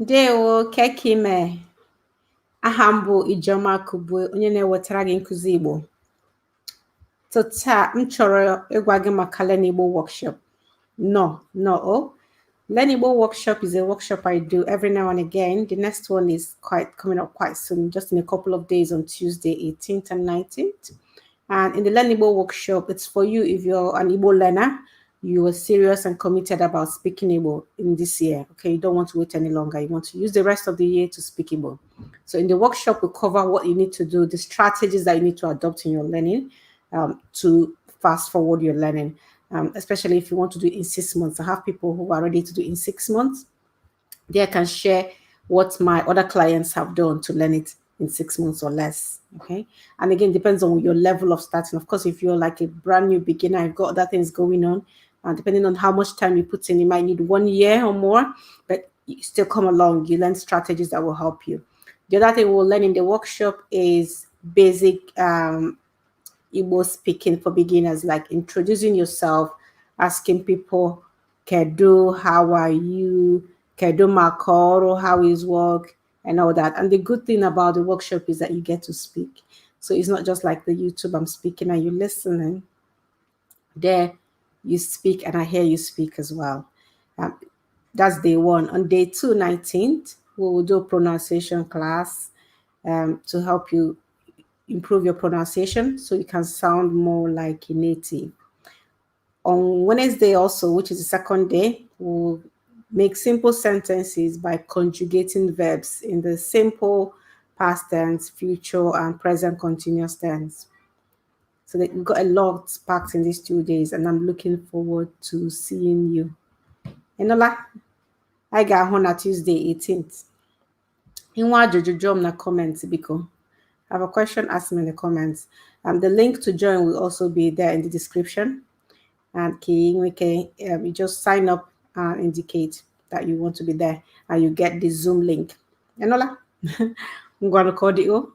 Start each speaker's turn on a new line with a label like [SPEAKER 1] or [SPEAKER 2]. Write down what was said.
[SPEAKER 1] Ndewo kekime. Aha m bụ Ijeọma Kubue, onye na-ewetara gị nkụzi Igbo. Taa m chọrọ ịgwa gị maka Learn Igbo workshop. Learn Igbo workshop is a workshop I do every now and again. The next one is coming up quite soon, just in a couple of days on Tuesday, 18th and 19th. And in the Learn Igbo workshop, it's for you if you're an Igbo learner, you are serious and committed about speaking Igbo in this year. Okay, you don't want to wait any longer. You want to use the rest of the year to speak Igbo. So in the workshop, we cover what you need to do, the strategies that you need to adopt in your learning to fast forward your learning, especially if you want to do it in 6 months. I have people who are ready to do it in 6 months. They can share what my other clients have done to learn it in 6 months or less. Okay, and again, depends on your level of starting. Of course, if you're like a brand new beginner, you've got other things going on, and depending on how much time you put in, you might need 1 year or more, but you still come along. You learn strategies that will help you. The other thing we'll learn in the workshop is basic Igbo speaking for beginners, like introducing yourself, asking people, Kedu, how are you? Kedu Makoro, how is work? And all that. And the good thing about the workshop is that you get to speak. So it's not just like the YouTube, I'm speaking and you're listening. There you speak and I hear you speak as well. That's day 1. On day 2, 19th, we will do a pronunciation class to help you improve your pronunciation so you can sound more like a native. On Wednesday also, which is the second day, we'll make simple sentences by conjugating verbs in the simple past tense, future, and present continuous tense. So that we've got a lot packed in these 2 days, and I'm looking forward to seeing you. Enola, I got home on Tuesday 18th. In what job na comments biko. Have a question, ask me in the comments. The link to join will also be there in the description. And you just sign up and indicate that you want to be there, and you get the Zoom link. Enola, I'm going to call you.